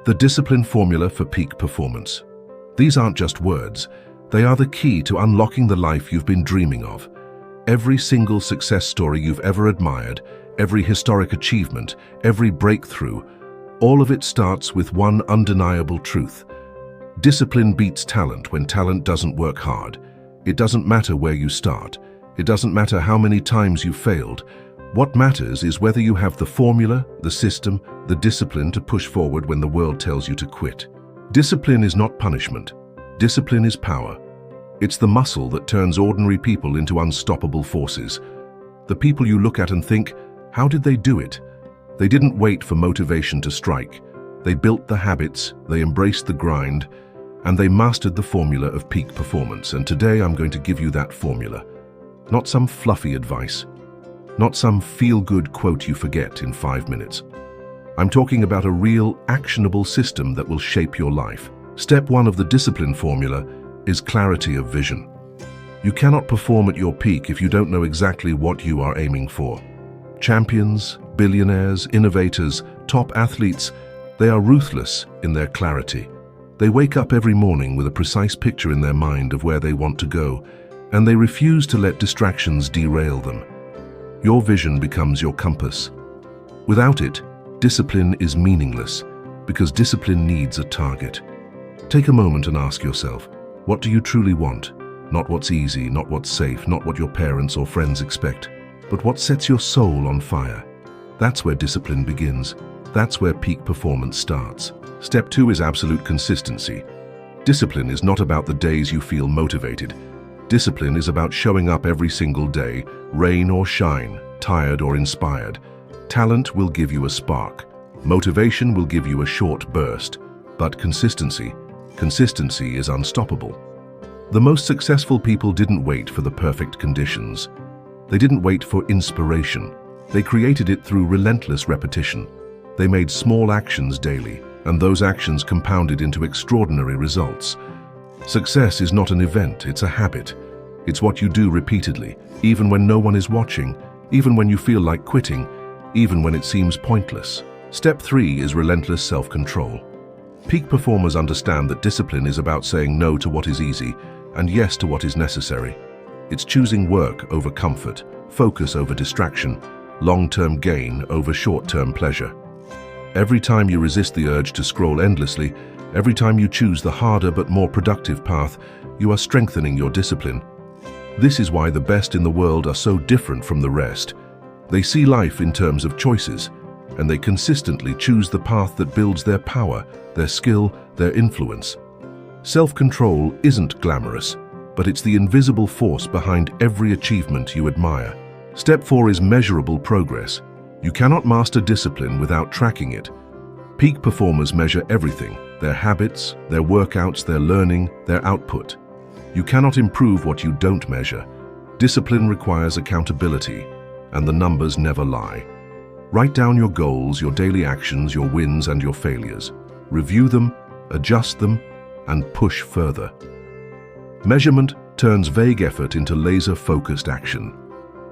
The discipline formula for peak performance. These aren't just words, they are the key to unlocking the life you've been dreaming of. Every single success story you've ever admired, every historic achievement, every breakthrough, all of it starts with one undeniable truth. Discipline beats talent when talent doesn't work hard. It doesn't matter where you start. It doesn't matter how many times you failed. What matters is whether you have the formula, the system, the discipline to push forward when the world tells you to quit. Discipline is not punishment. Discipline is power. It's the muscle that turns ordinary people into unstoppable forces. The people you look at and think, how did they do it? They didn't wait for motivation to strike. They built the habits, they embraced the grind, and they mastered the formula of peak performance. And today I'm going to give you that formula. Not some fluffy advice. Not some feel-good quote you forget in 5 minutes. I'm talking about a real, actionable system that will shape your life. Step 1 of the discipline formula is clarity of vision. You cannot perform at your peak if you don't know exactly what you are aiming for. Champions, billionaires, innovators, top athletes, they are ruthless in their clarity. They wake up every morning with a precise picture in their mind of where they want to go, and they refuse to let distractions derail them. Your vision becomes your compass. Without it, discipline is meaningless, because discipline needs a target. Take a moment and ask yourself, what do you truly want? Not what's easy, not what's safe, not what your parents or friends expect, but what sets your soul on fire. That's where discipline begins. That's where peak performance starts. Step 2 is absolute consistency. Discipline is not about the days you feel motivated. Discipline is about showing up every single day, rain or shine, tired or inspired. Talent will give you a spark. Motivation will give you a short burst. But consistency is unstoppable. The most successful people didn't wait for the perfect conditions. They didn't wait for inspiration. They created it through relentless repetition. They made small actions daily, and those actions compounded into extraordinary results. Success is not an event, it's a habit. It's what you do repeatedly, even when no one is watching, even when you feel like quitting, even when it seems pointless. Step 3 is relentless self-control. Peak performers understand that discipline is about saying no to what is easy and yes to what is necessary. It's choosing work over comfort, focus over distraction, long-term gain over short-term pleasure. Every time you resist the urge to scroll endlessly, every time you choose the harder but more productive path, you are strengthening your discipline. This is why the best in the world are so different from the rest. They see life in terms of choices, and they consistently choose the path that builds their power, their skill, their influence. Self-control isn't glamorous, but it's the invisible force behind every achievement you admire. Step 4 is measurable progress. You cannot master discipline without tracking it. Peak performers measure everything: their habits, their workouts, their learning, their output. You cannot improve what you don't measure. Discipline requires accountability, and the numbers never lie. Write down your goals, your daily actions, your wins and your failures. Review them, adjust them, and push further. Measurement turns vague effort into laser-focused action.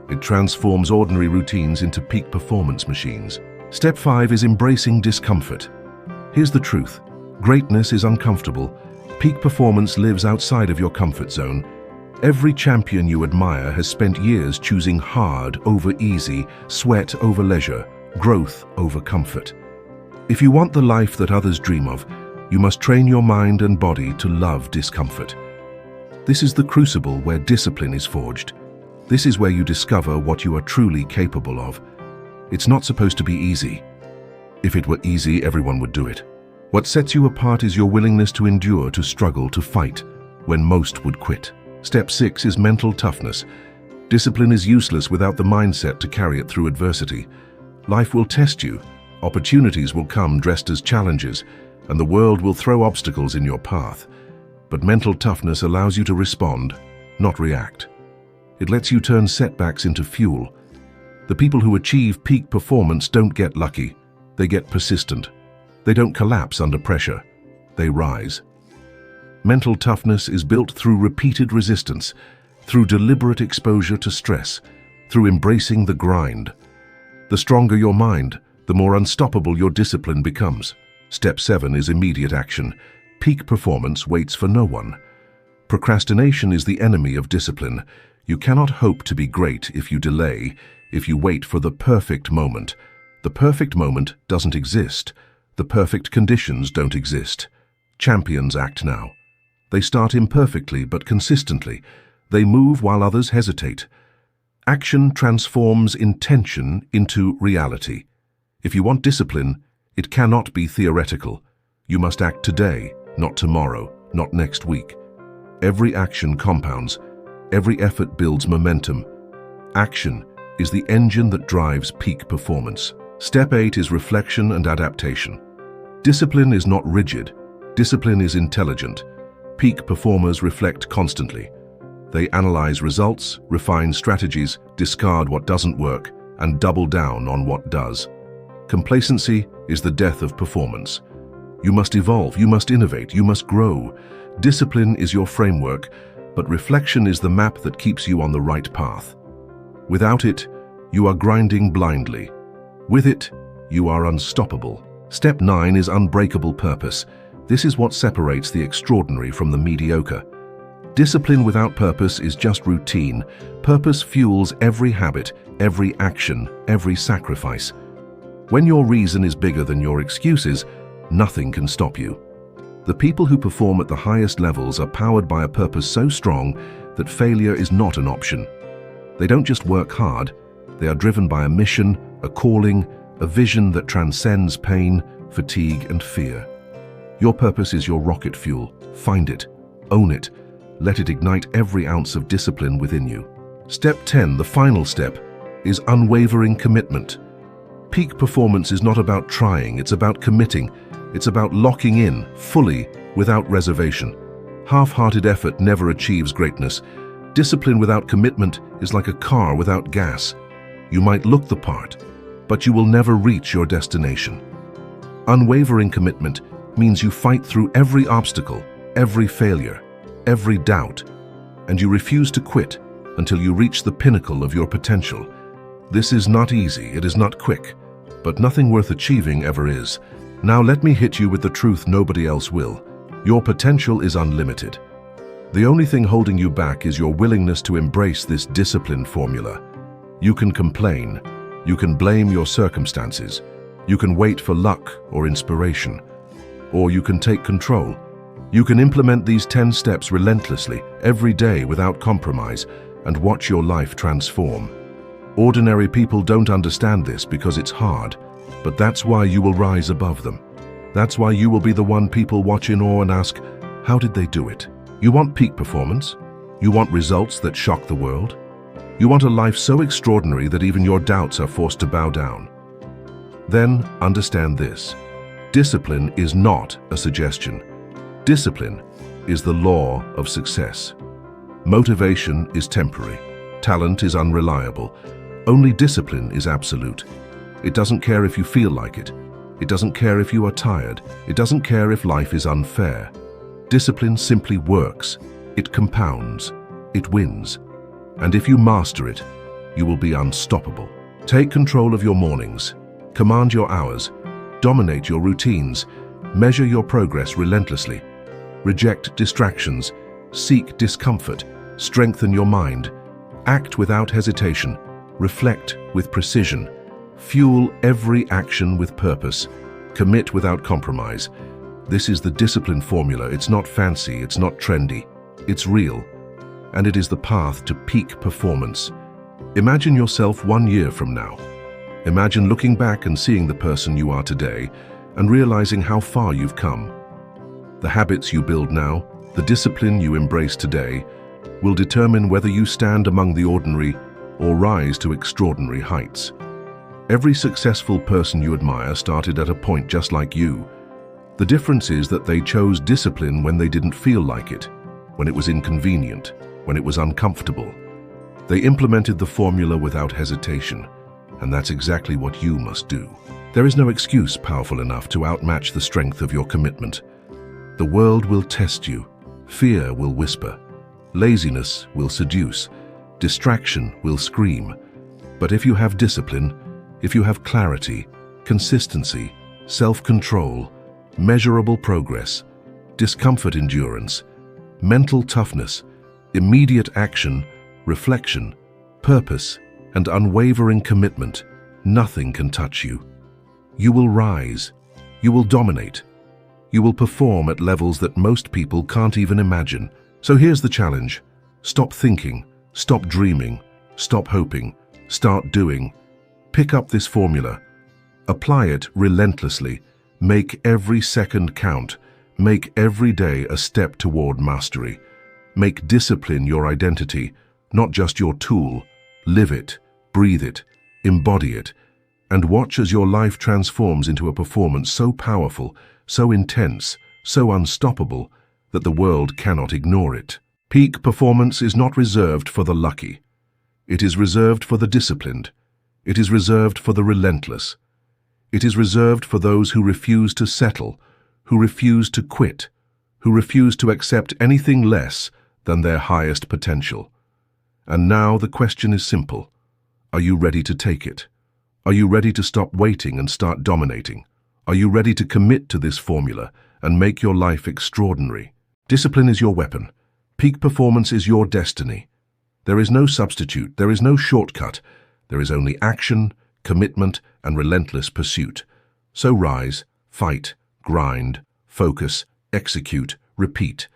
It transforms ordinary routines into peak performance machines. Step 5 is embracing discomfort. Here's the truth. Greatness is uncomfortable. Peak performance lives outside of your comfort zone. Every champion you admire has spent years choosing hard over easy, sweat over leisure, growth over comfort. If you want the life that others dream of, you must train your mind and body to love discomfort. This is the crucible where discipline is forged. This is where you discover what you are truly capable of. It's not supposed to be easy. If it were easy, everyone would do it. What sets you apart is your willingness to endure, to struggle, to fight, when most would quit. Step 6 is mental toughness. Discipline is useless without the mindset to carry it through adversity. Life will test you. Opportunities will come dressed as challenges, and the world will throw obstacles in your path. But mental toughness allows you to respond, not react. It lets you turn setbacks into fuel. The people who achieve peak performance don't get lucky. They get persistent. They don't collapse under pressure. They rise. Mental toughness is built through repeated resistance, through deliberate exposure to stress, through embracing the grind. The stronger your mind, the more unstoppable your discipline becomes. Step 7 is immediate action. Peak performance waits for no one. Procrastination is the enemy of discipline. You cannot hope to be great if you delay, if you wait for the perfect moment. The perfect moment doesn't exist. The perfect conditions don't exist. Champions act now. They start imperfectly but consistently. They move while others hesitate. Action transforms intention into reality. If you want discipline, it cannot be theoretical. You must act today, not tomorrow, not next week. Every action compounds. Every effort builds momentum. Action is the engine that drives peak performance. Step 8 is reflection and adaptation. Discipline is not rigid. Discipline is intelligent. Peak performers reflect constantly. They analyze results, refine strategies, discard what doesn't work, and double down on what does. Complacency is the death of performance. You must evolve, you must innovate, you must grow. Discipline is your framework, but reflection is the map that keeps you on the right path. Without it, you are grinding blindly. With it, you are unstoppable. Step 9 is unbreakable purpose. This is what separates the extraordinary from the mediocre. Discipline without purpose is just routine. Purpose fuels every habit, every action, every sacrifice. When your reason is bigger than your excuses, nothing can stop you. The people who perform at the highest levels are powered by a purpose so strong that failure is not an option. They don't just work hard, they are driven by a mission, a calling, a vision that transcends pain, fatigue, and fear. Your purpose is your rocket fuel. Find it, own it, let it ignite every ounce of discipline within you. Step 10, the final step, is unwavering commitment. Peak performance is not about trying, it's about committing. It's about locking in, fully, without reservation. Half-hearted effort never achieves greatness. Discipline without commitment is like a car without gas. You might look the part, but you will never reach your destination. Unwavering commitment means you fight through every obstacle, every failure, every doubt, and you refuse to quit until you reach the pinnacle of your potential. This is not easy, it is not quick, but nothing worth achieving ever is. Now let me hit you with the truth nobody else will. Your potential is unlimited. The only thing holding you back is your willingness to embrace this discipline formula. You can complain. You can blame your circumstances. You can wait for luck or inspiration. Or you can take control. You can implement these 10 steps relentlessly, every day without compromise, and watch your life transform. Ordinary people don't understand this because it's hard, but that's why you will rise above them. That's why you will be the one people watch in awe and ask, how did they do it? You want peak performance? You want results that shock the world? You want a life so extraordinary that even your doubts are forced to bow down? Then understand this. Discipline is not a suggestion. Discipline is the law of success. Motivation is temporary. Talent is unreliable. Only discipline is absolute. It doesn't care if you feel like it. It doesn't care if you are tired. It doesn't care if life is unfair. Discipline simply works. It compounds. It wins. And if you master it, you will be unstoppable. Take control of your mornings. Command your hours. Dominate your routines. Measure your progress relentlessly. Reject distractions. Seek discomfort. Strengthen your mind. Act without hesitation. Reflect with precision. Fuel every action with purpose. Commit without compromise. This is the discipline formula. It's not fancy, it's not trendy. It's real. And it is the path to peak performance. Imagine yourself 1 year from now. Imagine looking back and seeing the person you are today and realizing how far you've come. The habits you build now, the discipline you embrace today, will determine whether you stand among the ordinary or rise to extraordinary heights. Every successful person you admire started at a point just like you. The difference is that they chose discipline when they didn't feel like it, when it was inconvenient, when it was uncomfortable. They implemented the formula without hesitation, and that's exactly what you must do. There is no excuse powerful enough to outmatch the strength of your commitment. The world will test you. Fear will whisper. Laziness will seduce. Distraction will scream. But if you have discipline, if you have clarity, consistency, self-control, measurable progress, discomfort endurance, mental toughness, immediate action, reflection, purpose, and unwavering commitment, nothing can touch you. You will rise. You will dominate. You will perform at levels that most people can't even imagine. So here's the challenge. Stop thinking. Stop dreaming. Stop hoping. Start doing. Pick up this formula. Apply it relentlessly. Make every second count. Make every day a step toward mastery. Make discipline your identity, not just your tool. Live it, breathe it, embody it, and watch as your life transforms into a performance so powerful, so intense, so unstoppable, that the world cannot ignore it. Peak performance is not reserved for the lucky. It is reserved for the disciplined. It is reserved for the relentless. It is reserved for those who refuse to settle, who refuse to quit, who refuse to accept anything less than their highest potential. And now the question is simple. Are you ready to take it? Are you ready to stop waiting and start dominating? Are you ready to commit to this formula and make your life extraordinary? Discipline is your weapon. Peak performance is your destiny. There is no substitute. There is no shortcut. There is only action, commitment, and relentless pursuit. So rise, fight, grind, focus, execute, repeat.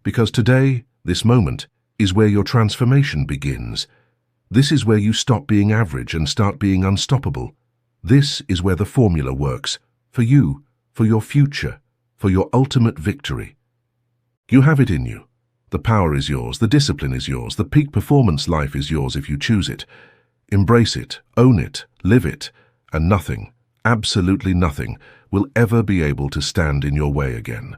Because today, this moment, is where your transformation begins. This is where you stop being average and start being unstoppable. This is where the formula works, for you, for your future, for your ultimate victory. You have it in you. The power is yours, the discipline is yours, the peak performance life is yours if you choose it. Embrace it, own it, live it, and nothing, absolutely nothing, will ever be able to stand in your way again.